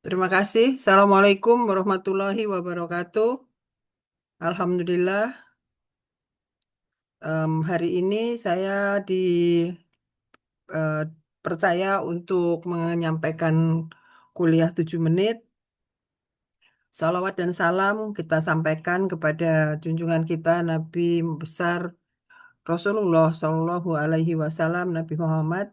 Terima kasih. Assalamualaikum warahmatullahi wabarakatuh. Alhamdulillah, hari ini saya dipercaya untuk menyampaikan kuliah 7 menit. Salawat dan salam kita sampaikan kepada junjungan kita Nabi besar Rasulullah Shallallahu Alaihi Wasallam, Nabi Muhammad,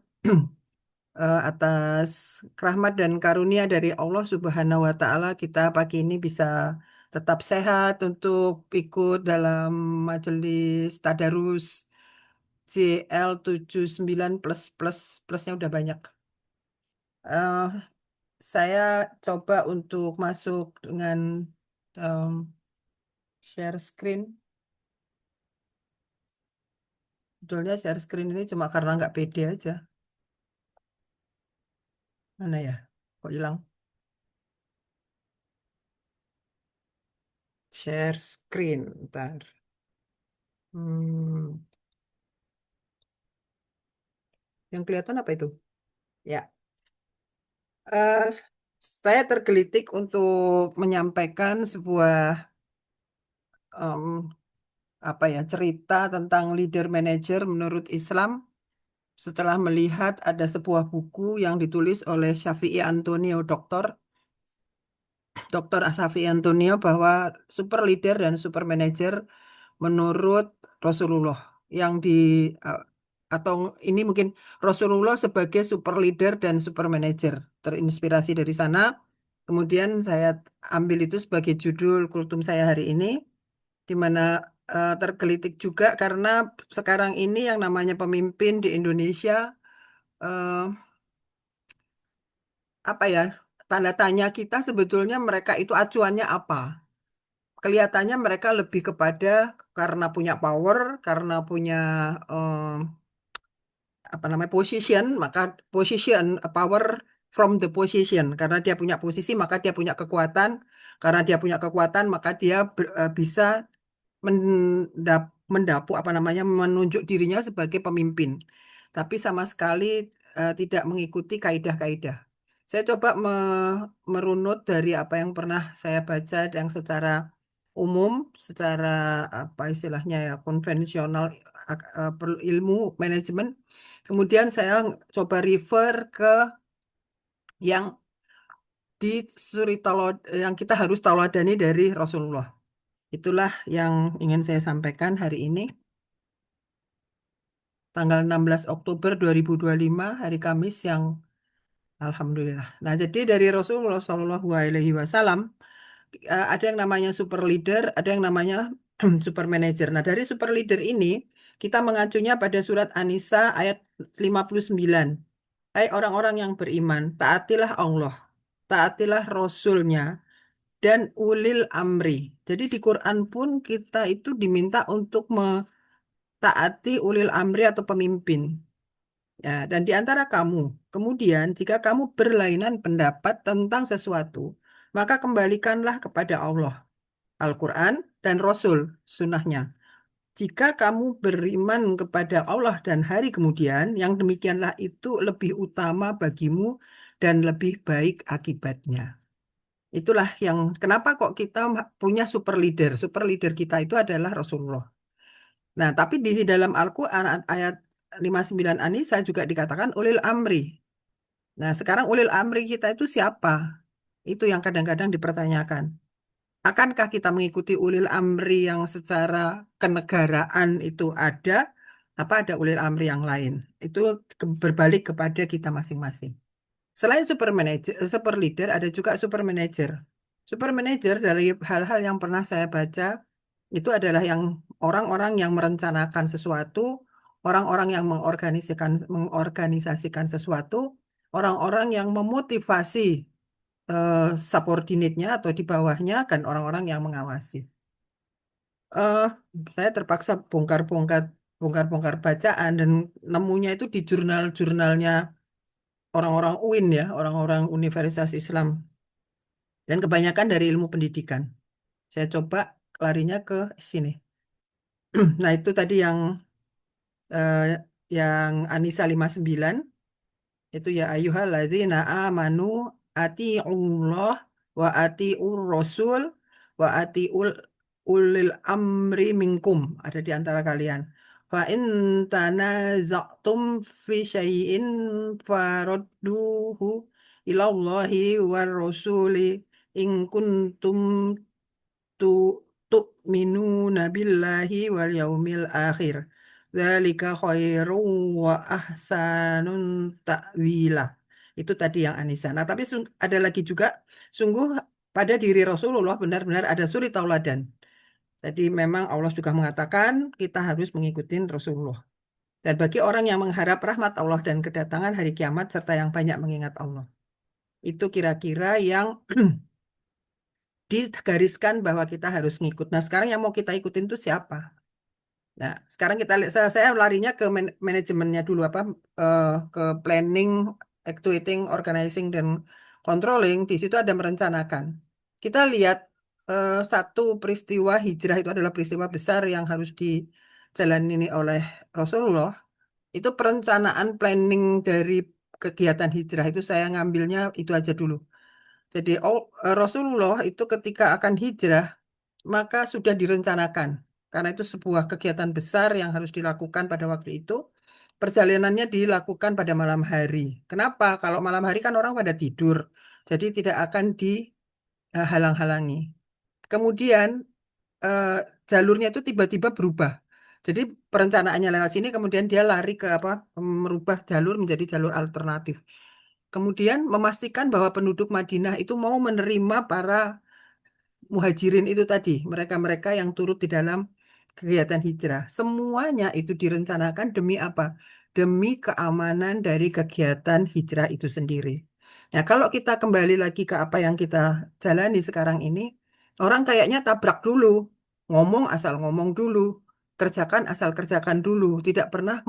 atas rahmat dan karunia dari Allah Subhanahu wa Ta'ala, kita pagi ini bisa tetap sehat untuk ikut dalam majelis tadarus CL 79 plusnya udah banyak. Eh, saya coba untuk masuk dengan em, share screen. Betulnya share screen ini cuma karena nggak pede aja. Mana ya? Kok hilang? Share screen. Ntar. Hmm, yang kelihatan apa itu? Ya, eh, saya tergelitik untuk menyampaikan sebuah em, apa ya cerita tentang leader manager menurut Islam setelah melihat ada sebuah buku yang ditulis oleh Syafi'i Antonio Dr. Asyafi Antonio bahwa super leader dan super manager menurut Rasulullah yang eh, atau ini mungkin Rasulullah sebagai super leader dan super manager terinspirasi dari sana. Kemudian saya ambil itu sebagai judul kultum saya hari ini, di mana tergelitik juga karena sekarang ini yang namanya pemimpin di Indonesia, eh, apa ya, tanda tanya kita sebetulnya mereka itu acuannya apa? Kelihatannya mereka lebih kepada karena punya power, karena punya eh, apa namanya position, maka position power from the position, karena dia punya posisi maka dia punya kekuatan, karena dia punya kekuatan maka dia bisa mendapu apa namanya menunjuk dirinya sebagai pemimpin, tapi sama sekali tidak mengikuti kaidah-kaidah. Saya coba merunut dari apa yang pernah saya baca yang secara umum, secara apa istilahnya ya konvensional, ilmu manajemen. Kemudian saya coba refer ke yang yang kita harus tauladani dari Rasulullah. Itulah yang ingin saya sampaikan hari ini, tanggal 16 Oktober 2025, hari Kamis yang Alhamdulillah. Nah, jadi dari Rasulullah Shallallahu Alaihi Wasallam ada yang namanya super leader, ada yang namanya super manager. Nah, dari super leader ini kita mengacunya pada surat An-Nisa ayat 59. Hai orang-orang yang beriman, taatilah Allah, taatilah Rasulnya, dan ulil amri. Jadi di Quran pun kita itu diminta untuk mentaati ulil amri atau pemimpin. Ya, dan di antara kamu, kemudian jika kamu berlainan pendapat tentang sesuatu, maka kembalikanlah kepada Allah, Al-Quran, dan Rasul, sunnahnya. Jika kamu beriman kepada Allah dan hari kemudian, yang demikianlah itu lebih utama bagimu dan lebih baik akibatnya. Itulah yang kenapa kok kita punya super leader. Super leader kita itu adalah Rasulullah. Nah, tapi di dalam Al-Quran ayat 59 An-Nisa juga dikatakan ulil amri. Nah, sekarang ulil amri kita itu siapa? Itu yang kadang-kadang dipertanyakan. Akankah kita mengikuti ulil amri yang secara kenegaraan itu ada, apa ada ulil amri yang lain? Itu berbalik kepada kita masing-masing. Selain super manager, super leader, ada juga super manager. Super manager dari hal-hal yang pernah saya baca itu adalah yang orang-orang yang merencanakan sesuatu, orang-orang yang mengorganisasikan sesuatu, orang-orang yang memotivasi eh, subordinate-nya atau di bawahnya, kan orang-orang yang mengawasi. eh saya terpaksa bongkar-bongkar bacaan dan nemunya itu di jurnal-jurnalnya orang-orang UIN ya, orang-orang Universitas Islam, dan kebanyakan dari ilmu pendidikan. Saya coba larinya ke sini. Nah, itu tadi eh, yang Anisa 59 itu ya ayyuhalladzina amanu ati'ullah wa ati'ur rasul wa ati'ul ulil amri minkum. Ada di antara kalian. Fa in tanaza'tum fi syai'in farudduhu ilallahi war rasuli in kuntum tu tu'minuna billahi wal yaumil akhir. Dzalika khairum wa ahsanun ta'wila. Itu tadi yang Anisa. Nah, tapi ada lagi juga, sungguh pada diri Rasulullah benar-benar ada suri tauladan. Jadi memang Allah juga mengatakan kita harus mengikuti Rasulullah. Dan bagi orang yang mengharap rahmat Allah dan kedatangan hari kiamat serta yang banyak mengingat Allah. Itu kira-kira yang digariskan bahwa kita harus ngikut. Nah, sekarang yang mau kita ikutin itu siapa? Nah, sekarang kita lihat, saya larinya ke manajemennya dulu apa ke planning, actuating, organizing dan controlling. Di situ ada merencanakan. Kita lihat satu peristiwa hijrah itu adalah peristiwa besar yang harus dijalani oleh Rasulullah. Itu perencanaan planning dari kegiatan hijrah itu saya ngambilnya itu aja dulu. Jadi Rasulullah itu ketika akan hijrah maka sudah direncanakan. Karena itu sebuah kegiatan besar yang harus dilakukan pada waktu itu. Perjalanannya dilakukan pada malam hari. Kenapa? Kalau malam hari kan orang pada tidur. Jadi tidak akan dihalang-halangi. Kemudian eh, jalurnya itu tiba-tiba berubah. Jadi perencanaannya lewat sini, kemudian dia lari ke apa? Merubah jalur menjadi jalur alternatif. Kemudian memastikan bahwa penduduk Madinah itu mau menerima para muhajirin itu tadi, mereka-mereka yang turut di dalam kegiatan hijrah. Semuanya itu direncanakan demi apa? Demi keamanan dari kegiatan hijrah itu sendiri. Nah, kalau kita kembali lagi ke apa yang kita jalani sekarang ini, orang kayaknya tabrak dulu, ngomong asal ngomong dulu, kerjakan asal kerjakan dulu, tidak pernah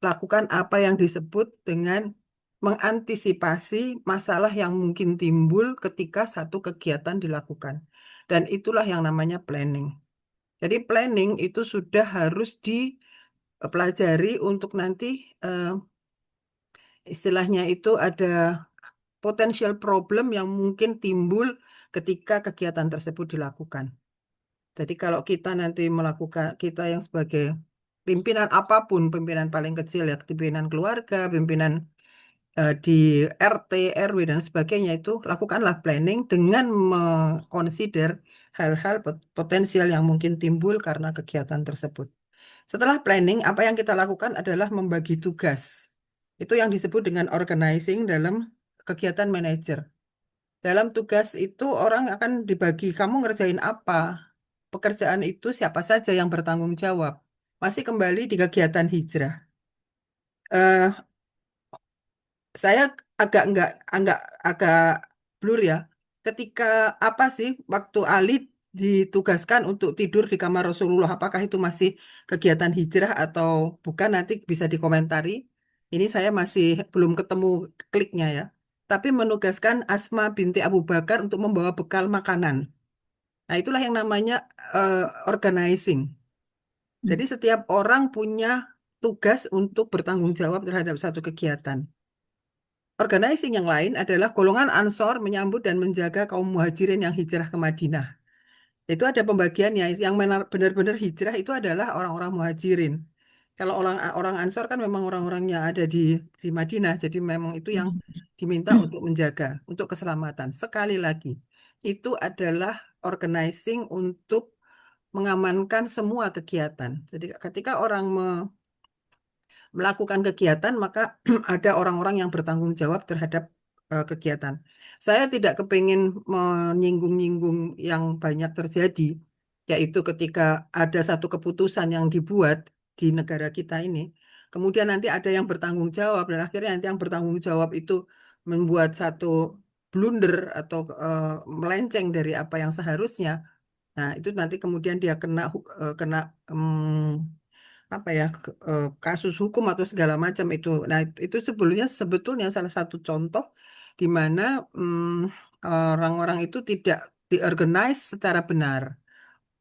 lakukan apa yang disebut dengan mengantisipasi masalah yang mungkin timbul ketika satu kegiatan dilakukan. Dan itulah yang namanya planning. Jadi planning itu sudah harus dipelajari untuk nanti eh, istilahnya itu ada potensial problem yang mungkin timbul ketika kegiatan tersebut dilakukan. Jadi kalau kita nanti melakukan, kita yang sebagai pimpinan apapun, pimpinan paling kecil ya, pimpinan keluarga, pimpinan di RT, RW dan sebagainya itu lakukanlah planning dengan mengconsider hal-hal potensial yang mungkin timbul karena kegiatan tersebut. Setelah planning, apa yang kita lakukan adalah membagi tugas. Itu yang disebut dengan organizing dalam kegiatan manajer. Dalam tugas itu orang akan dibagi, kamu ngerjain apa? Pekerjaan itu siapa saja yang bertanggung jawab? Masih kembali di kegiatan hijrah. Eh, saya agak agak blur ya. Ketika apa sih waktu Ali ditugaskan untuk tidur di kamar Rasulullah, apakah itu masih kegiatan hijrah atau bukan? Nanti bisa dikomentari. Ini saya masih belum ketemu kliknya ya. Tapi menugaskan Asma binti Abu Bakar untuk membawa bekal makanan. Nah, itulah yang namanya eh, organizing. Jadi setiap orang punya tugas untuk bertanggung jawab terhadap satu kegiatan. Organizing yang lain adalah golongan Ansor menyambut dan menjaga kaum muhajirin yang hijrah ke Madinah. Itu ada pembagiannya. Yang benar-benar hijrah itu adalah orang-orang muhajirin. Kalau orang orang Ansor kan memang orang-orangnya ada di Madinah, jadi memang itu yang diminta untuk menjaga, untuk keselamatan. Sekali lagi, itu adalah organizing untuk mengamankan semua kegiatan. Jadi ketika orang melakukan kegiatan, maka ada orang-orang yang bertanggung jawab terhadap kegiatan. Saya tidak kepingin menyinggung-nyinggung yang banyak terjadi, yaitu ketika ada satu keputusan yang dibuat di negara kita ini, kemudian nanti ada yang bertanggung jawab, dan akhirnya nanti yang bertanggung jawab itu membuat satu blunder atau melenceng dari apa yang seharusnya. Nah, itu nanti kemudian dia kena apa ya kasus hukum atau segala macam itu. Nah, itu sebetulnya salah satu contoh di mana orang-orang itu tidak diorganize secara benar.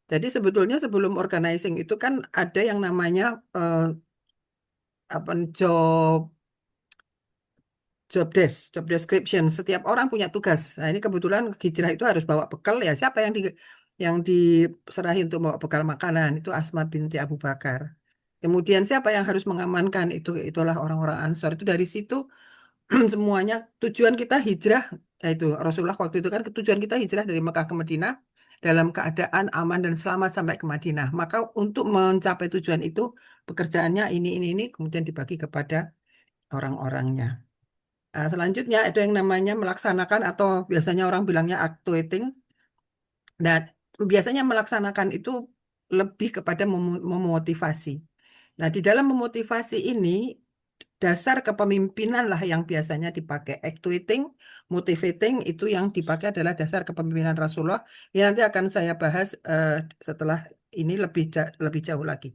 Jadi sebetulnya sebelum organizing itu kan ada yang namanya apa job job description. Setiap orang punya tugas. Nah, ini kebetulan hijrah itu harus bawa bekal ya. Siapa yang diserahi untuk bawa bekal makanan itu Asma binti Abu Bakar. Kemudian siapa yang harus mengamankan itulah orang-orang Ansor. Itu dari situ semuanya tujuan kita hijrah yaitu Rasulullah waktu itu kan tujuan kita hijrah dari Mekah ke Madinah dalam keadaan aman dan selamat sampai ke Madinah. Maka untuk mencapai tujuan itu pekerjaannya ini kemudian dibagi kepada orang-orangnya. Selanjutnya itu yang namanya melaksanakan atau biasanya orang bilangnya actuating. Dan biasanya melaksanakan itu lebih kepada memotivasi. Nah, di dalam memotivasi ini dasar kepemimpinan lah yang biasanya dipakai. Actuating, motivating itu yang dipakai adalah dasar kepemimpinan Rasulullah. Yang nanti akan saya bahas setelah ini lebih jauh lagi.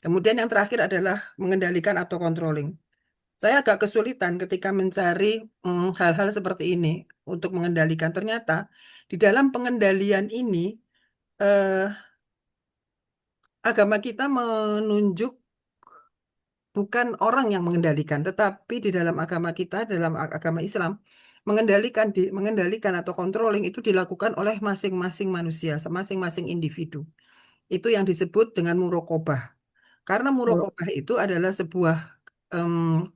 Kemudian yang terakhir adalah mengendalikan atau controlling. Saya agak kesulitan ketika mencari hal-hal seperti ini untuk mengendalikan. Ternyata di dalam pengendalian ini eh, agama kita menunjuk bukan orang yang mengendalikan, tetapi di dalam agama kita, dalam agama Islam, mengendalikan atau controlling itu dilakukan oleh masing-masing manusia, masing-masing individu. Itu yang disebut dengan murokobah. Karena Kalau murokobah itu adalah sebuah em,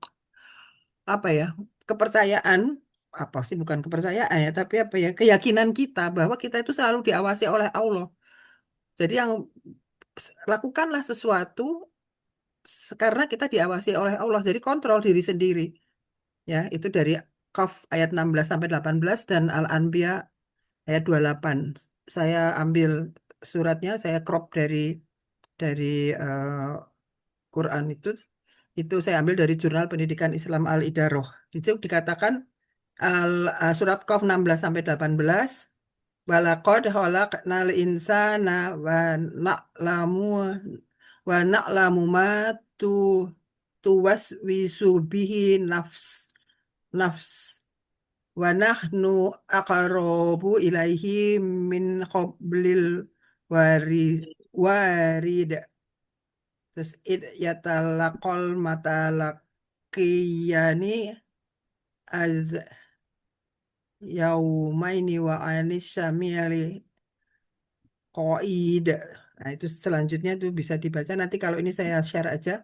apa ya kepercayaan apa sih bukan kepercayaan ya tapi apa ya keyakinan kita bahwa kita itu selalu diawasi oleh Allah. Jadi yang lakukanlah sesuatu karena kita diawasi oleh Allah. Jadi kontrol diri sendiri. Ya, itu dari Qaf ayat 16 sampai 18 dan Al-Anbiya ayat 28. Saya ambil suratnya, saya crop dari eh, Quran itu saya ambil dari Jurnal Pendidikan Islam Al-Idaroh. Di situ dikatakan surat Qaf 16 sampai 18 walaqad khalaqnal insana na'lamu wa na'lamu ma tu tuwaswisu bihi nafs wa nahnu aqrabu ilaihi min qablil wari warid. Terus yatalaqal matalaqiyani az yaumaini wa anis syamili qaid. Nah, itu selanjutnya itu bisa dibaca. Nanti kalau ini saya share aja.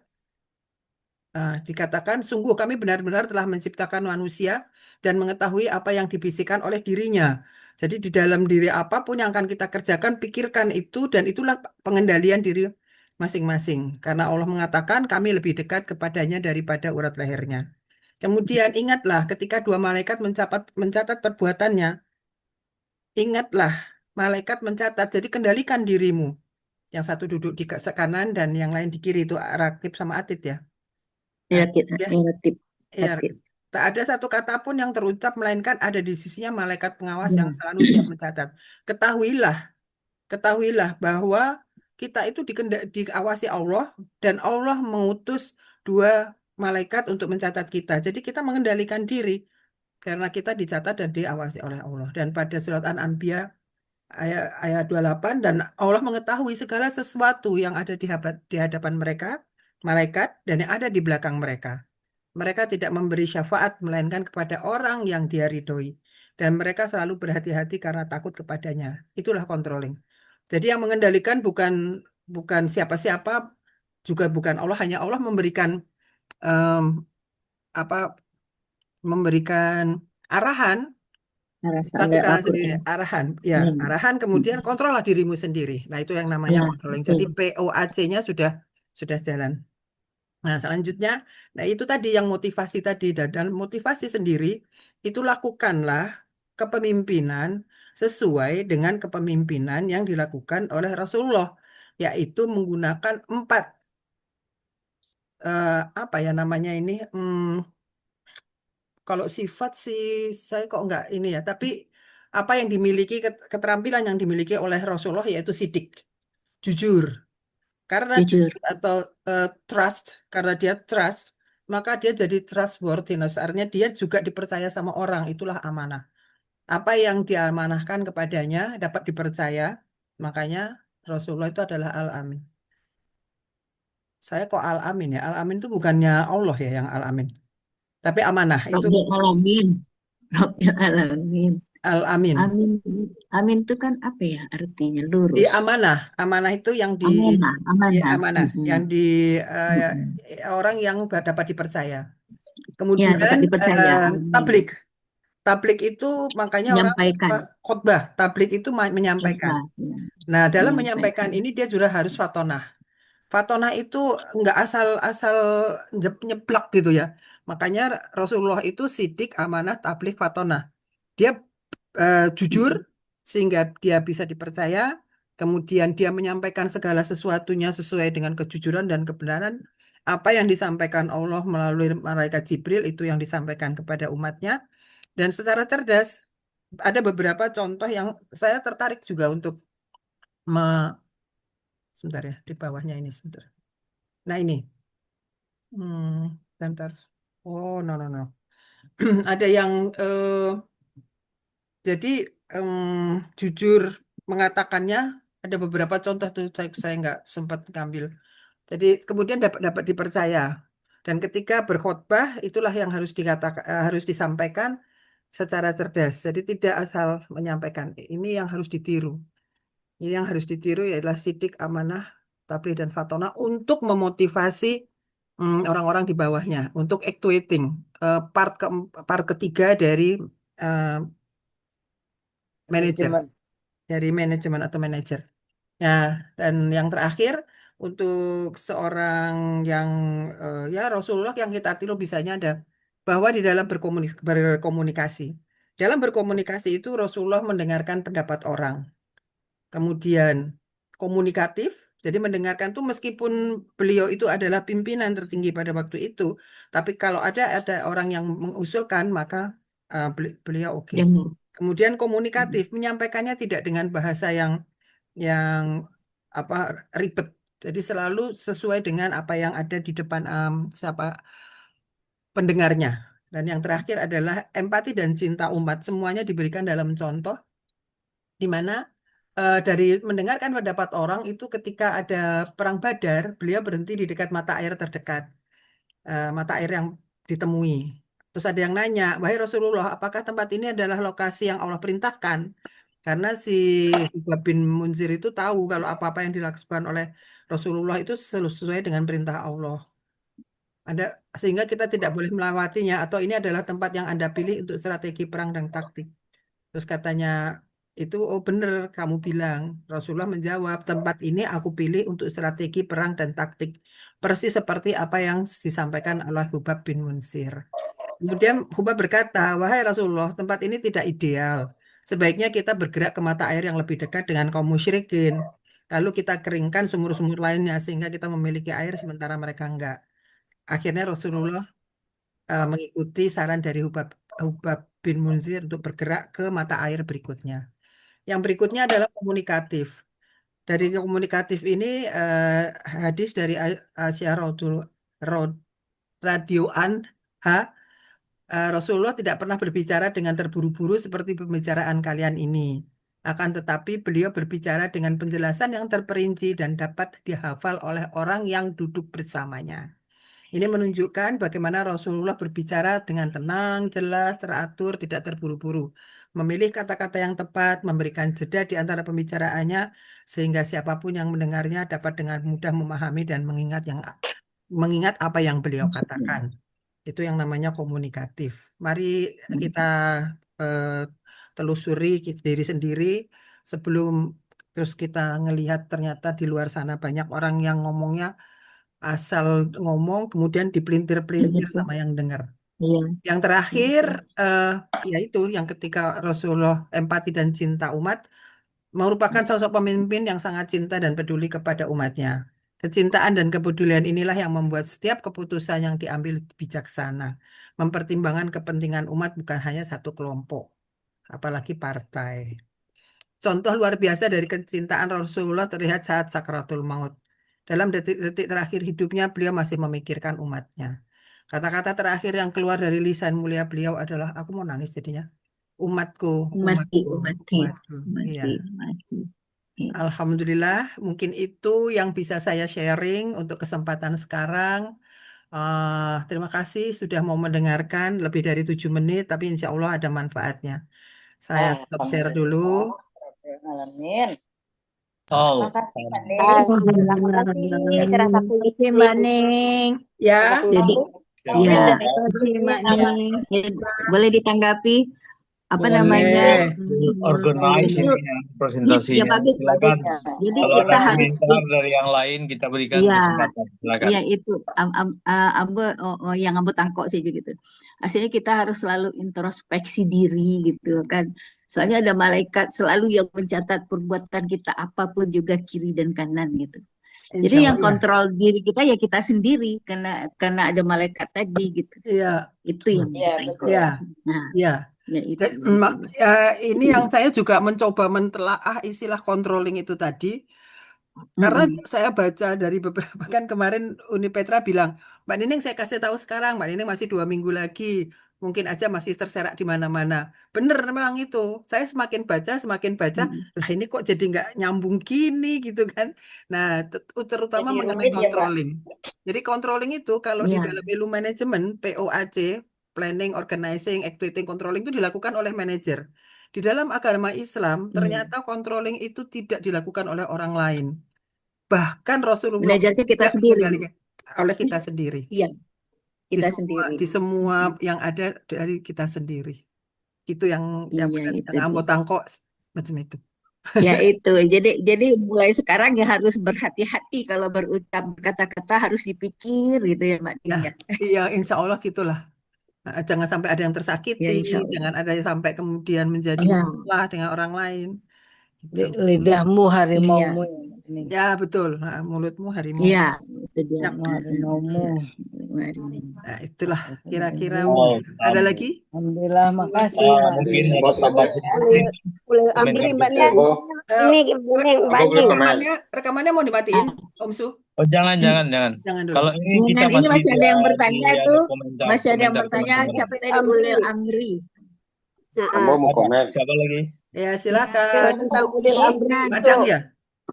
Dikatakan, sungguh kami benar-benar telah menciptakan manusia dan mengetahui apa yang dibisikkan oleh dirinya. Jadi di dalam diri apapun yang akan kita kerjakan, pikirkan itu dan itulah pengendalian diri masing-masing. Karena Allah mengatakan kami lebih dekat kepadanya daripada urat lehernya. Kemudian ingatlah ketika dua malaikat mencatat perbuatannya, ingatlah malaikat mencatat. Jadi kendalikan dirimu. Yang satu duduk di kanan dan yang lain di kiri itu Rakib sama Atid ya. Nah, ya kita ya, ingatip ya, hati. tak ada satu kata pun yang terucap melainkan ada di sisinya malaikat pengawas yang Hmm. selalu siap mencatat. Ketahuilah, ketahuilah bahwa kita itu diawasi Allah dan Allah mengutus dua malaikat untuk mencatat kita. Jadi kita mengendalikan diri karena kita dicatat dan diawasi oleh Allah. Dan pada surat An-Anbiya ayat 28 dan Allah mengetahui segala sesuatu yang ada di hadapan mereka, malaikat dan yang ada di belakang mereka. Mereka tidak memberi syafaat melainkan kepada orang yang dia ridhoi. Dan mereka selalu berhati-hati karena takut kepadanya. Itulah controlling. Jadi yang mengendalikan bukan bukan siapa-siapa, juga bukan Allah, hanya Allah memberikan em, apa memberikan arahan, Anda lakukanlah sendiri lakuin. arahan. Ya, Hmm. arahan kemudian kontrollah dirimu sendiri. Nah, itu yang namanya Nah, controlling. itu Jadi POAC-nya sudah jalan. Nah, selanjutnya, nah itu tadi yang motivasi tadi dan motivasi sendiri itu lakukanlah kepemimpinan sesuai dengan kepemimpinan yang dilakukan oleh Rasulullah, yaitu menggunakan empat apa ya namanya ini, kalau sifat sih saya kok nggak ini ya, tapi apa yang dimiliki keterampilan yang dimiliki oleh Rasulullah yaitu sidik, jujur. Karena jujur. jujur atau trust, karena dia trust, maka dia jadi trustworthiness. Artinya dia juga dipercaya sama orang, itulah amanah. Apa yang diamanahkan kepadanya dapat dipercaya, makanya Rasulullah itu adalah Al-Amin. Saya kok Al-Amin ya? Al-Amin itu bukannya Allah ya yang Al-Amin. Tapi amanah itu Rabbil alamin. Rabbil alamin. al-amin. Amin. Amin itu kan apa ya artinya? Di Lurus. amanah, amanah itu yang Amanah, di amanah. amanah, yang Mm-mm. di Mm-mm. orang yang dapat dipercaya. Ya, Kemudian dapat dipercaya. Amin. tablik, tablik itu makanya orang Menyampaikan khotbah, tablik itu menyampaikan. khotbah. Ya. Nah, dalam menyampaikan Menyampaikan. ini dia juga harus fatonah. Fatonah itu nggak asal-asal nyeplak gitu ya. Makanya Rasulullah itu sidik, amanah, tablik, fatonah. Dia jujur Mm-mm. sehingga dia bisa dipercaya. Kemudian dia menyampaikan segala sesuatunya sesuai dengan kejujuran dan kebenaran. Apa yang disampaikan Allah melalui malaikat Jibril itu yang disampaikan kepada umatnya. Dan secara cerdas, ada beberapa contoh yang saya tertarik juga untuk sebentar ya, di bawahnya ini sebentar. Nah ini, sebentar. Oh, no, no, no. Ada yang jadi jujur mengatakannya, ada beberapa contoh tuh saya nggak sempat ngambil. Jadi kemudian dapat dapat dipercaya. Dan ketika berkhotbah itulah yang harus dikatakan, harus disampaikan secara cerdas. Jadi tidak asal menyampaikan. Ini yang harus ditiru. Ini yang harus ditiru adalah sidik, amanah, tabligh dan fatona untuk memotivasi orang-orang di bawahnya untuk actuating part ketiga dari eh, manajer, Manajemen. dari manajemen atau manajer. Ya, dan yang terakhir untuk seorang yang ya Rasulullah yang kita tiru bisanya ada bahwa di dalam berkomunikasi. Dalam berkomunikasi itu Rasulullah mendengarkan pendapat orang. Kemudian komunikatif, jadi mendengarkan tuh meskipun beliau itu adalah pimpinan tertinggi pada waktu itu, tapi kalau ada orang yang mengusulkan maka beliau oke. Dengar. Kemudian Mm. komunikatif, menyampaikannya tidak dengan bahasa yang apa ribet. Jadi selalu sesuai dengan apa yang ada di depan siapa pendengarnya. Dan yang terakhir adalah empati dan cinta umat. Semuanya diberikan dalam contoh di mana dari mendengarkan pendapat orang itu ketika ada perang Badar, beliau berhenti di dekat mata air terdekat, mata air yang ditemui. Terus ada yang nanya, wahai Rasulullah, apakah tempat ini adalah lokasi yang Allah perintahkan? Karena si Hubab bin Munzir itu tahu kalau apa-apa yang dilakukan oleh Rasulullah itu sesuai dengan perintah Allah. Ada sehingga kita tidak boleh melewatinya atau ini adalah tempat yang Anda pilih untuk strategi perang dan taktik. Terus katanya itu oh bener kamu bilang. Rasulullah menjawab tempat ini aku pilih untuk strategi perang dan taktik. Persis seperti apa yang disampaikan oleh Hubab bin Munsir. Kemudian Hubab berkata, wahai Rasulullah, tempat ini tidak ideal. Sebaiknya kita bergerak ke mata air yang lebih dekat dengan kaum musyrikin. Lalu kita keringkan sumur-sumur lainnya sehingga kita memiliki air sementara mereka enggak. Akhirnya Rasulullah mengikuti saran dari Hubab bin Munzir untuk bergerak ke mata air berikutnya. Yang berikutnya adalah komunikatif. Dari komunikatif ini hadis dari Aisyah radhiyallahu anha, Rasulullah tidak pernah berbicara dengan terburu-buru seperti pembicaraan kalian ini. Akan tetapi beliau berbicara dengan penjelasan yang terperinci dan dapat dihafal oleh orang yang duduk bersamanya. Ini menunjukkan bagaimana Rasulullah berbicara dengan tenang, jelas, teratur, tidak terburu-buru. Memilih kata-kata yang tepat, memberikan jeda di antara pembicaraannya, sehingga siapapun yang mendengarnya dapat dengan mudah memahami dan mengingat apa yang beliau katakan. Itu yang namanya komunikatif. Mari kita eh, telusuri diri sendiri sebelum terus kita ngelihat ternyata di luar sana banyak orang yang ngomongnya asal ngomong kemudian dipelintir-pelintir Begitu. sama yang dengar. Iya. Yang terakhir, Begitu. eh, yaitu yang ketika Rasulullah empati dan cinta umat merupakan sosok pemimpin yang sangat cinta dan peduli kepada umatnya. Kecintaan dan kepedulian inilah yang membuat setiap keputusan yang diambil bijaksana, mempertimbangkan kepentingan umat bukan hanya satu kelompok, apalagi partai. Contoh luar biasa dari kecintaan Rasulullah terlihat saat sakaratul maut. Dalam detik-detik terakhir hidupnya, beliau masih memikirkan umatnya. Kata-kata terakhir yang keluar dari lisan mulia beliau adalah, aku mau nangis jadinya. Umatku, Mati, umatku, mati, umatku. Iya. mati, mati. Iya. Alhamdulillah, mungkin itu yang bisa saya sharing untuk kesempatan sekarang. Terima kasih sudah mau mendengarkan lebih dari 7 menit, tapi insya Allah ada manfaatnya. Saya stop share dulu. Alhamdulillah. Rabbil alamin. Oh, Makasih Mbak Ning. Alhamdulillah. Terima kasih. Serasa Terima kulit kasih Mbak Ning. serasa Ya, Jadi, kulit ya, dan terima kasih Mbak ekonominya. Ning. Boleh ditanggapi apa namanya? boleh. organize Itu ini ya, ya presentasinya. bagus Silakan. bagus. Ya. Jadi Kalau ada kita harus komentar dari yang lain, kita berikan iya kesempatan. Silakan. iya itu ambo yang ambo tangkok sih gitu. Aslinya kita harus selalu introspeksi diri gitu kan. Soalnya ada malaikat selalu yang mencatat perbuatan kita apapun juga kiri dan kanan gitu. Jadi Insya yang Allah. kontrol diri kita ya kita sendiri karena ada malaikat tadi gitu. Iya, Itu yang Ya, kita betul. iya, introspeksi. Nah, iya. ya itu. Ini yang saya juga mencoba mentelaah istilah controlling itu tadi. Karena Mm-mm. saya baca dari beberapa kan kemarin Uni Petra bilang, Mbak Nining saya kasih tahu sekarang, Mbak Nining masih 2 minggu lagi, mungkin aja masih terserak di mana-mana. Bener memang itu. Saya semakin baca, Mm-mm. lah ini kok jadi nggak nyambung gini gitu kan. Nah, terutama Jadi mengenai rumit ya Mbak. controlling. Jadi controlling itu kalau di Ya, dalam ilmu manajemen POAC, Planning, Organizing, Executing, Controlling itu dilakukan oleh manajer. Di dalam agama Islam, iya. ternyata controlling itu tidak dilakukan oleh orang lain. Bahkan Rasulullah Belajarnya kita tidak sendiri. mengendalikan oleh kita sendiri. Iya, Di kita semua sendiri. di semua Mm-mm. yang ada dari kita sendiri. Itu yang Iya, benar itu yang dia. ambo tangkok macam itu. Ya itu. Jadi mulai sekarang ya harus berhati-hati kalau berucap kata-kata harus dipikir gitu ya Mbak Ning Nah, ya. iya insya Allah gitulah. Nah, jangan sampai ada yang Ya tersakiti, insya Allah. jangan ada yang sampai kemudian menjadi Ya, masalah dengan orang lain. Gitu. Lidahmu iya, harimaumu ya ini. Ya betul. Nah, mulutmu harimau. iya, itu dia. Yap. Lidahmu harimaumu. Iya. Nah, itulah kira-kira Astagfirullahaladzim. Oh, ada lagi? Alhamdulillah, Mas, makasih Mbak mungkin Ning. harus tambah sedikit Boleh komentar Amri Mbak kita. Ning. eh, Ini Mbak Ning. rekamannya mau dimatiin, Om Su? Oh, jangan, jangan. Jangan dulu. Kalau ini kita Jangan, ini masih masih ada yang bertanya di tuh. komentar, Masih ada yang komentar bertanya teman-teman. siapa tadi Amri. Ulil Amri. Nah, Mau Ada. komen. Siapa lagi? Ya, Ya, silakan. tentang Ulil Amri Kan. itu, Padang ya?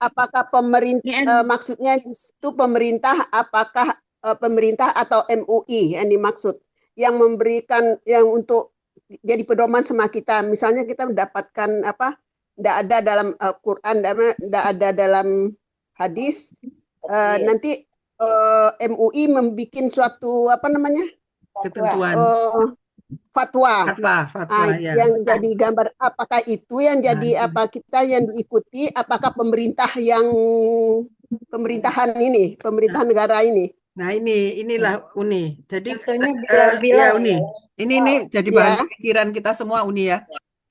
apakah pemerintah Ini maksudnya di situ pemerintah, apakah pemerintah atau MUI yang dimaksud yang memberikan yang untuk jadi pedoman sama kita. Misalnya kita mendapatkan apa? Tidak ada dalam Al-Quran, tidak ada dalam hadis. Nanti MUI membuat suatu apa namanya Ketentuan. fatwa. Fatwa ya. Yang jadi gambar apakah itu yang jadi apa kita yang diikuti, apakah pemerintahan ini, pemerintahan negara ini. Nah, inilah Uni. Jadi Contohnya ya bilang-bilang Uni. ya. Ini jadi bahan Ya, pikiran kita semua Uni ya.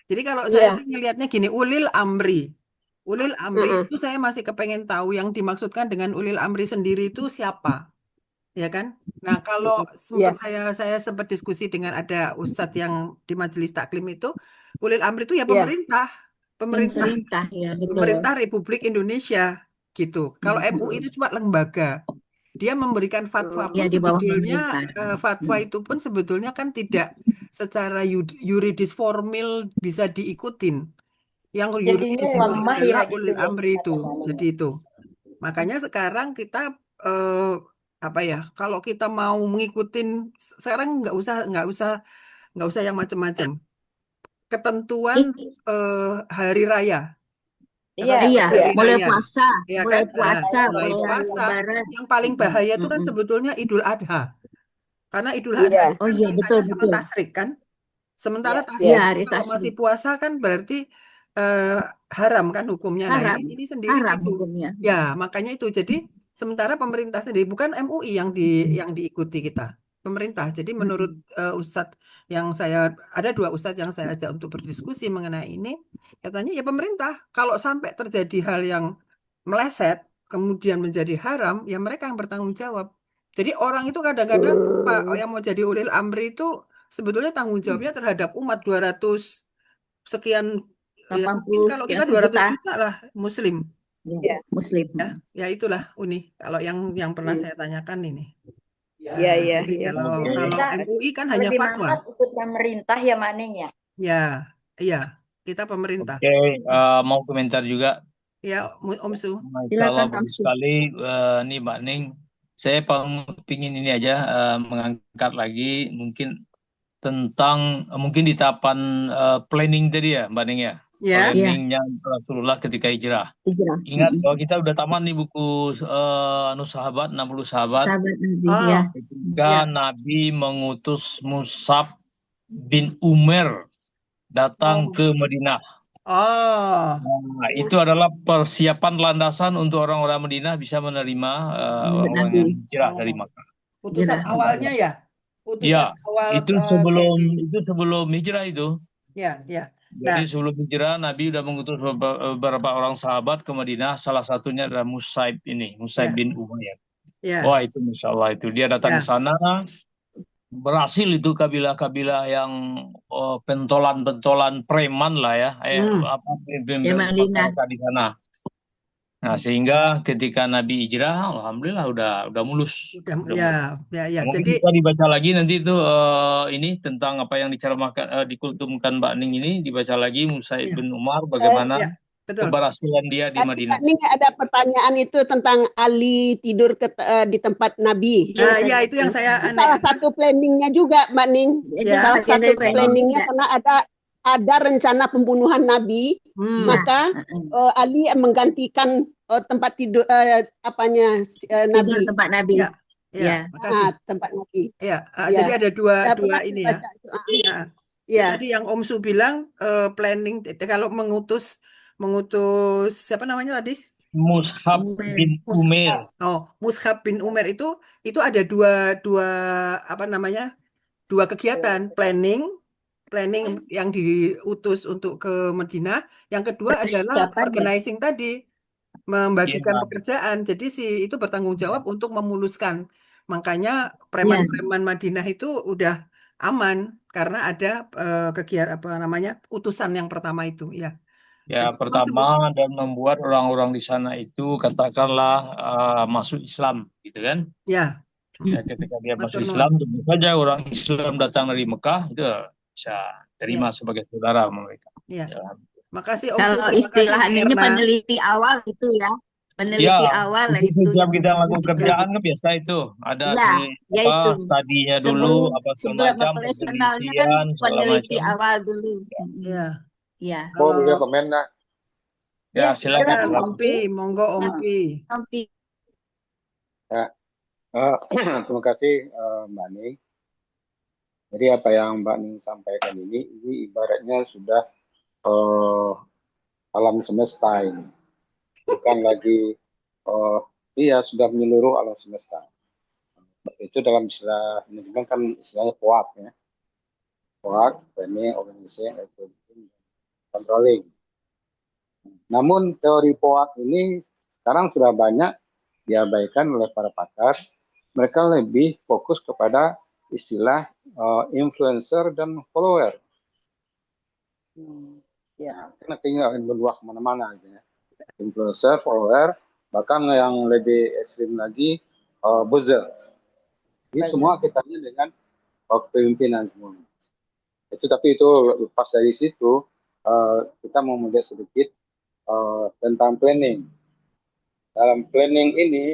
Jadi kalau saya ya. sih ngelihatnya gini, Ulil Amri. Ulil Amri Heeh. itu saya masih kepengen tahu yang dimaksudkan dengan Ulil Amri sendiri itu siapa, ya kan? Nah, kalau sempat Ya. saya sempat diskusi dengan ada ustadz yang di Majelis Taklim itu, Ulil Amri itu ya Ya. pemerintah pemerintah ya betul. pemerintah Republik Indonesia gitu. Kalau MUI itu cuma lembaga. Dia memberikan fatwa Ya pun di bawah sebetulnya pemerintah. fatwa itu pun sebetulnya kan tidak secara yuridis formil bisa diikutin. Yang Jadinya yuridis itu lemah ya adalah gitu ulil ya. amri itu. Jadi itu. Makanya sekarang kita eh, apa ya? Kalau kita mau mengikutin sekarang nggak usah yang macam-macam. Ketentuan hari raya. Iya, Ketentuan Iya, hari mulai raya. puasa, Ya mulai kan? puasa, Mulai mulai puasa. lebaran. Yang paling bahaya itu kan Mm-mm. sebetulnya Idul Adha. Karena Idul Adha Iya. itu Oh kan iya kaitannya betul sama betul. tasrik kan. Sementara iya. Iya tasrik hari kalau masih tasrik. puasa kan berarti eh, haram kan hukumnya. Nah ini, Haram, ini sendiri haram gitu. hukumnya. Ya makanya itu. Jadi sementara pemerintah sendiri bukan MUI yang diikuti kita. Pemerintah. Jadi menurut Mm-mm. Ustadz yang saya ada 2 ustadz yang saya ajak untuk berdiskusi mengenai ini, katanya ya pemerintah. Kalau sampai terjadi hal yang meleset kemudian menjadi haram, ya mereka yang bertanggung jawab. Jadi orang itu kadang-kadang Pak yang mau jadi ulil amri itu sebetulnya tanggung jawabnya terhadap umat 200 sekian, ya mungkin 80 kalau sekian kita 200 juta juta lah Muslim ya, Muslim. ya. Ya itulah Uni. Kalau yang pernah Hmm. saya tanyakan ini. Ya, Nah, ya, jadi ya. kalau Kita MUI kan hanya lebih fatwa. mantap ikut pemerintah ya Maning ya. Ya, iya, kita pemerintah. Oke, mau komentar juga. Ya, Om Su. Masya Allah, Silakan bagus Amsu. sekali. Nih Mbak Ning, Saya pingin ini aja mengangkat lagi mungkin tentang mungkin di tahapan planning tadi ya, Mbak Ning ya. Ya, Ya, Planningnya Rasulullah ketika hijrah. hijrah. Ingat bahwa kita udah tamat nih buku sahabat, 60 sahabat. Sahabat Nabi, oh, ya. Ketika ya, Nabi mengutus Mus'ab bin Umair datang oh, ke Madinah. oh, Nah, itu adalah persiapan landasan untuk orang-orang Madinah bisa menerima Sahabat orang-orang Nabi, yang hijrah dari oh. Makkah. Putusan hijrah. awalnya ya, Ya, putusan awal itu jadi, sebelum hijrah itu. ya, ya. Jadi Nah, sebelum hijrah Nabi sudah mengutus beberapa orang sahabat ke Madinah. Salah satunya adalah Musaib ya, bin Umayyah. ya, Wah itu Masya Allah itu dia datang ke ya, sana, berhasil itu kabilah-kabilah yang pentolan-pentolan preman lah ya, Di Madinah. masyarakat di sana. Nah sehingga ketika Nabi hijrah, alhamdulillah udah mulus. udah, Udah ya, mulus. ya, ya. Mungkin Jadi, bisa dibaca lagi nanti itu ini tentang apa yang diceramakan dikultumkan Mbak Ning ini dibaca lagi Musaib ya, bin Umar bagaimana ya, betul. keberhasilan dia di Tadi Madinah. Pak Ning ada pertanyaan itu tentang Ali tidur di tempat Nabi. Nah, ya itu yang saya Itu salah satu planningnya juga, Mbak Ning. Itu Ya. Salah bagian satu dari planning planningnya juga. karena ada rencana pembunuhan Nabi, Hmm, maka Ali menggantikan tempat tidur Tidur Nabi. tempat Nabi. ya, ya, makasih. Tempat Nabi. Ya, Ya. jadi ada dua Pernah ini ya. dibaca itu. Ya. Ya. Tadi yang Om Su bilang planning kalau mengutus siapa namanya tadi? Mushab bin Umair. Mushab bin Umair itu ada dua apa namanya? Dua kegiatan, planning yang diutus untuk ke Madinah, yang kedua adalah Persiapan ya. organizing tadi, membagikan Ya. pekerjaan. Jadi itu bertanggung jawab untuk memuluskan. Makanya preman-preman Madinah itu udah aman karena ada kegiatan apa namanya? Utusan yang pertama itu, ya. Ya, Jadi pertama dan membuat orang-orang di sana itu katakanlah masuk Islam, gitu kan? ya, Ya, ketika dia masuk matur Islam, nuwun. tentu saja orang Islam datang dari Mekah itu bisa terima Ya, sebagai saudara mereka. ya. Ya. Makasih Om Su, Kalau terima kasih istilah Mbak ini Erna. peneliti awal itu ya. Peneliti Ya, awal lah itu itu setiap yang kita lakukan untuk kerjaan kan biasa itu ada ya, yaitu tadinya dulu apa sebelum semacam operasionalnya kan penelitian segala peneliti macam. awal dulu. Ya. Ya. Oh, Kalau boleh komen nak? Ya, silakan. silakan silakan. Om Pi, monggo Om Pi. Sampai Terima kasih Mbak Ning. Jadi apa yang Mbak Ning sampaikan ini ibaratnya sudah alam semesta ini, bukan lagi sudah menyeluruh alam semesta. Itu dalam istilah manajemen kan istilahnya POAK ya. POAK, planning, organization, controlling. Namun teori POAK ini sekarang sudah banyak diabaikan oleh para pakar. Mereka lebih fokus kepada istilah influencer dan follower. Ya, karena kayaknya akan berluas kemana-mana. Gitu ya. Influencer, follower, bahkan yang lebih ekstrim lagi, buzzer. Ini semua kaitannya dengan kepemimpinan semua. Tapi itu lepas dari situ, kita mau melihat sedikit tentang planning. Dalam planning ini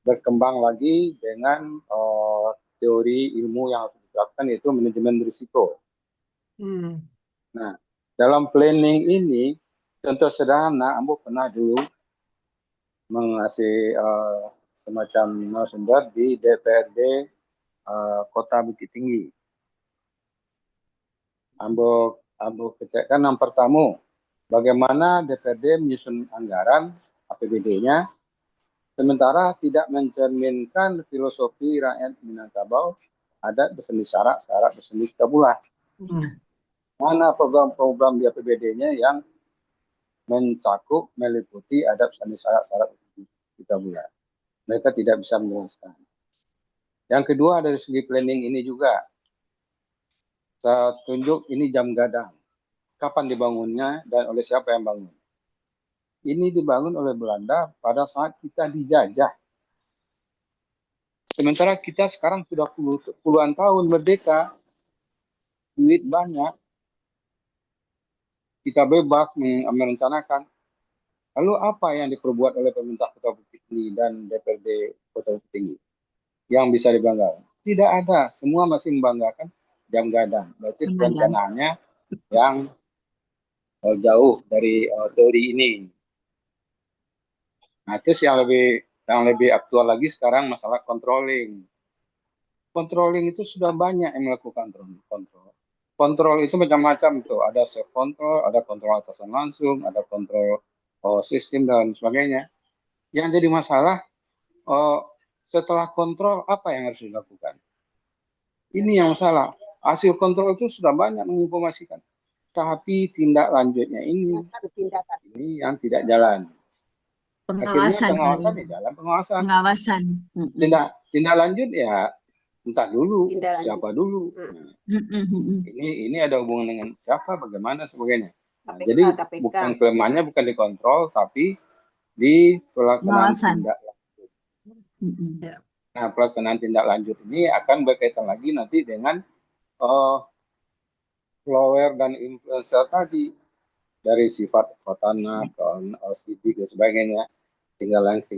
berkembang lagi dengan teori ilmu yang harus diterapkan, yaitu manajemen risiko. Nah, dalam planning ini, contoh sederhana, Ambo pernah dulu mengasih semacam narasumber di DPRD Kota Bukit Tinggi. Ambo katakan yang pertama, bagaimana DPRD menyusun anggaran APBD-nya, sementara tidak mencerminkan filosofi rakyat Minangkabau, adat berseni syarat berseni kabulah. Mana program-program di APBD-nya yang mencakup meliputi adat berseni syarat berseni kabulah. Mereka tidak bisa menjelaskan. Yang kedua dari segi planning ini juga, saya tunjuk ini jam gadang. Kapan dibangunnya dan oleh siapa yang bangun? Ini dibangun oleh Belanda pada saat kita dijajah. Sementara kita sekarang sudah puluhan tahun merdeka, duit banyak, kita bebas merencanakan. Lalu apa yang diperbuat oleh pemerintah Kota Bukit Tinggi dan DPRD Kota Bukit Tinggi yang bisa dibanggakan? Tidak ada, semua masih membanggakan jam gadang. Berarti perencanaannya yang jauh dari teori ini. Nah, terus yang lebih aktual lagi sekarang masalah controlling. Controlling itu sudah banyak yang melakukan kontrol. Kontrol itu macam-macam tuh. Ada self control, ada kontrol atasan langsung, ada kontrol sistem dan sebagainya. Yang jadi masalah setelah kontrol apa yang harus dilakukan? Ini yang salah. Hasil kontrol itu sudah banyak menginformasikan, tapi tindak lanjutnya ini yang tidak jalan. Akhirnya pengawasan di dalam pengawasan. Tindak lanjut ya entah dulu siapa dulu. Ini ada hubungan dengan siapa, bagaimana, sebagainya. Nah, jadi bukan kelemahannya bukan dikontrol, tapi di pelaksanaan tindak lanjut. Nah, pelaksanaan tindak lanjut ini akan berkaitan lagi nanti dengan follower dan influencer tadi, dari sifat tanah ke sidik dan sebagainya. Tinggalan itu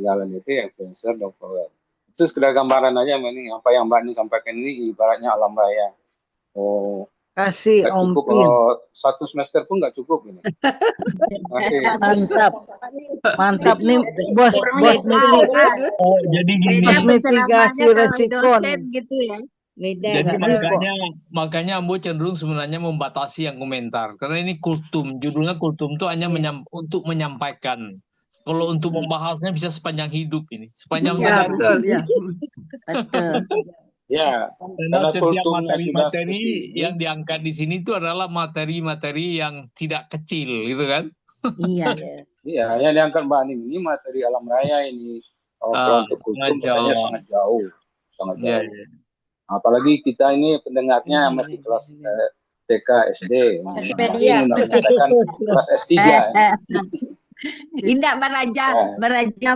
yang influencer dan follower. Itu sekedar gambaran aja, ini apa yang Mbak ini sampaikan ini ibaratnya alam raya. Kasih Om cukup, Pin. 1 semester pun nggak cukup ini. Mantap nih bos jadi gini. Bos mitigasi resiko gitu ya. Beda. Jadi makanya Ambo cenderung sebenarnya membatasi yang komentar, karena ini kultum, judulnya kultum itu hanya untuk menyampaikan. Kalau untuk membahasnya bisa sepanjang hidup ini, sepanjang betul, ya. Ya, karena setiap materi-materi yang diangkat di sini itu adalah materi-materi yang tidak kecil, gitu kan? Iya. Iya, yang diangkat Mbak Aning ini materi alam raya ini. Untuk kultum sangat jauh. Ya. Apalagi kita ini pendengarnya masih kelas TK, SD. Wikipedia. Kelas S3. Indah meraja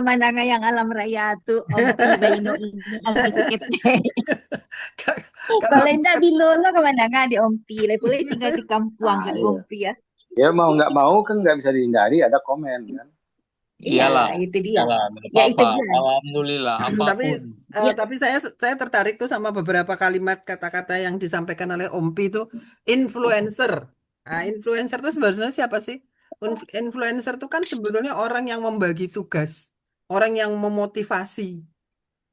mananga yang alam raya tu Ompi Baino ini Ompi Sekete. Kalau indah bilolo ke mananga di Ompi, boleh tinggal di kampung di Ompi ya. Ya mau nggak mau kan nggak bisa dihindari ada komen kan. Iyalah, itu dia. Ya itu dia. Alhamdulillah. Tapi saya tertarik tuh sama beberapa kalimat kata-kata yang disampaikan oleh Ompi itu influencer. Nah, influencer itu sebenarnya siapa sih? Influencer itu kan sebetulnya orang yang membagi tugas, orang yang memotivasi.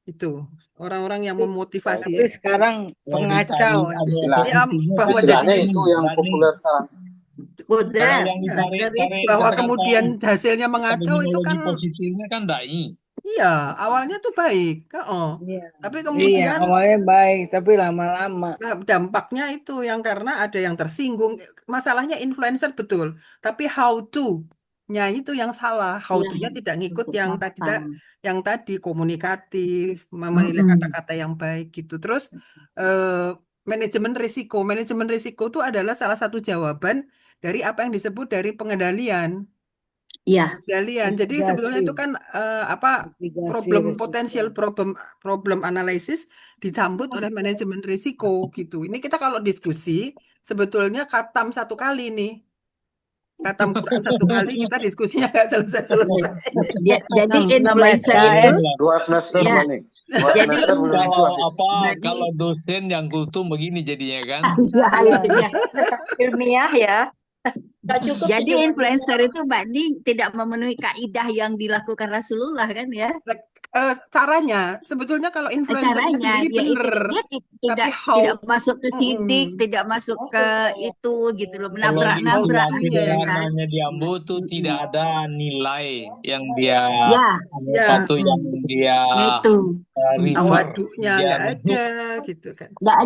Itu orang-orang yang memotivasi. Tapi sekarang pengacau. Istilahnya itu yang populer sekarang. Bahwa kemudian hasilnya mengacau itu kan posisinya kan dai. Iya, awalnya tuh baik. Tapi kemudian awalnya baik, tapi lama-lama dampaknya itu yang karena ada yang tersinggung. Masalahnya influencer betul, tapi how to-nya itu yang salah. How to-nya tidak ngikut yang tadi komunikatif, memilih kata-kata yang baik gitu. Terus manajemen risiko itu adalah salah satu jawaban dari apa yang disebut dari pengendalian. Iya. Jadi sebetulnya itu kan problem analysis dicambut oleh manajemen risiko gitu. Ini kita kalau diskusi sebetulnya khatam 1 kali nih. Khatam Quran 1 kali kita diskusinya nggak selesai. Jadi influencer itu 2 semester nih. Jadi kalau dosen yang kultum begini jadinya kan? Ilmiah ya. Jadi influencer itu Mbak Ning tidak memenuhi kaidah yang dilakukan Rasulullah kan ya? Caranya sebetulnya kalau influencernya sendiri benar, dia tidak masuk ke sidik, tidak masuk ke itu gitu loh, menabrak-nabrak. Sederhananya di Ambo tuh tidak ada nilai yang dia atau yang dia waduknya nggak ada gitu kan? Nggak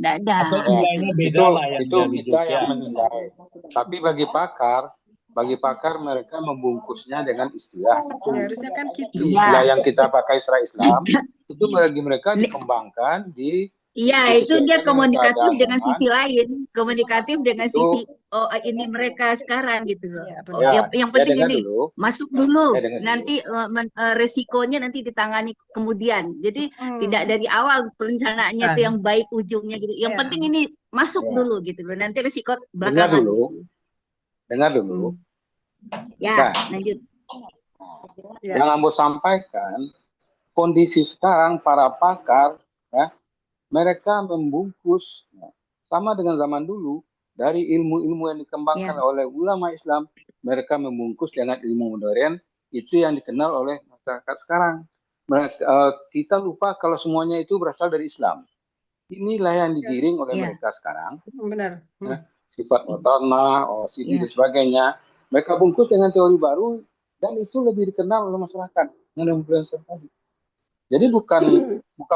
ada. Atau nilainya beda lah itu kita yang menilai. Tapi bagi pakar mereka membungkusnya dengan istilah itu. Harusnya kan gitu. Istilah yang kita pakai secara Islam itu bagi mereka dikembangkan di. Iya, itu dia komunikatif dengan sisi lain, komunikatif dengan sisi ini mereka sekarang gitu loh. Yang penting ini masuk dulu, nanti resikonya nanti ditangani kemudian. Jadi tidak dari awal perencanaannya itu yang baik ujungnya gitu. Yang penting ini masuk dulu gitu loh. Nanti resiko belakangan. Dengar dulu. Ya, lanjut. Ya. Yang Ambo sampaikan, kondisi sekarang para pakar, ya, mereka membungkus ya, sama dengan zaman dulu dari ilmu-ilmu yang dikembangkan Ya. oleh ulama Islam, mereka membungkus dengan ilmu modern, itu yang dikenal oleh masyarakat sekarang. Kita lupa kalau semuanya itu berasal dari Islam. Inilah yang digiring oleh Ya. mereka sekarang. Benar. Ya, sifat otorna, OCD Ya. dan sebagainya. Mereka bungkus dengan teori baru dan itu lebih dikenal oleh masyarakat dengan influencer tadi. Jadi bukan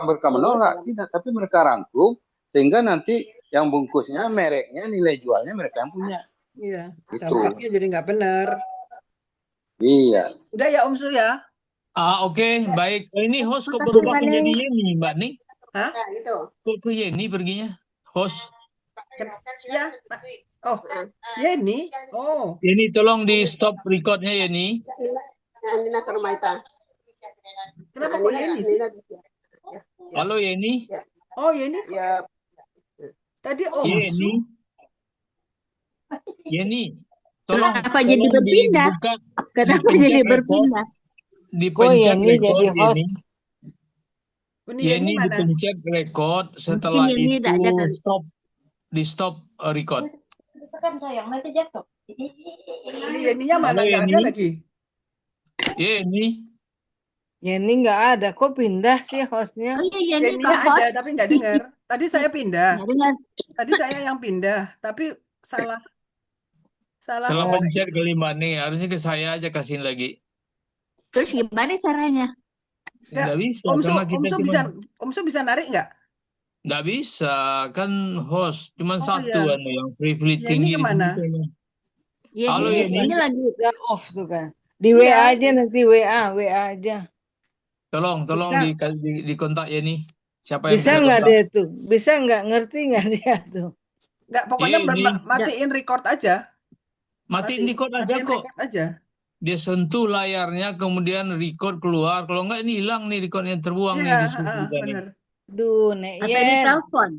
mereka menolak, tidak, tapi mereka rangkum sehingga nanti yang bungkusnya, mereknya, nilai jualnya mereka yang punya. Iya. Gitu. Dampaknya jadi nggak benar. Iya. Udah ya Om Su ya. Oke, baik. Ini host kok Makasih, berubah Mbak Ning. menjadi Yeni, Mbak Ning? Hah? Nah, itu. Kok ke Yeni perginya? Host. Ya. Oh, Yeni. Oh, Yeni, tolong di stop recordnya Yeni. Nina ke rumah Ita. kenapa kok Yeni sih? Ya. Halo Yeni. Oh, Yeni. Ya, Tadi Om Su. Yeni. Yeni. Tolong, Kenapa jadi berpindah? dibuka, Kenapa dipencet jadi record. berpindah? Dipencet Yeni record jadi host? Yeni. Ini Yeni mana? dipencet record, setelah Yeni itu tidak ada kali. di stop record. Itu kan sayang, nanti jatuh. Ini Yeninya mana? Halo, Nggak ada Yeni. lagi. Yeni. Yeni nggak ada. Kok pindah sih hostnya? Oh iya, Yeni ke Yeninya ada, host. tapi nggak dengar. Tadi saya pindah. Nggak dengar. Tadi saya yang pindah, tapi salah Salah merek pencet itu. kali Mbak Ning. Harusnya ke saya aja kasihin lagi. Terus gimana caranya? Nggak, Nggak bisa, Om Su, karena kita Om Su bisa narik nggak? nggak bisa, kan host. Cuma Oh, satu iya. yang privilege Yeni tinggi di kemana? sini kayaknya. Yeni, Halo, Yeni. ini lagi. Udah off tuh kan. Di Iya. WA aja nanti WA aja. Tolong Bisa. di kontak Yeni. Siapa yang Bisa bisa nggak kontak? dia tuh? Bisa nggak ngerti nggak dia tuh? Nggak, pokoknya Yeni, matiin record aja. matiin record aja Matiin kok. record aja. Dia sentuh layarnya, kemudian record keluar. Kalau nggak ini hilang nih recordnya, terbuang nih Iya, di suhu kita nih. Duh, Nek Atau Yen. ditelepon.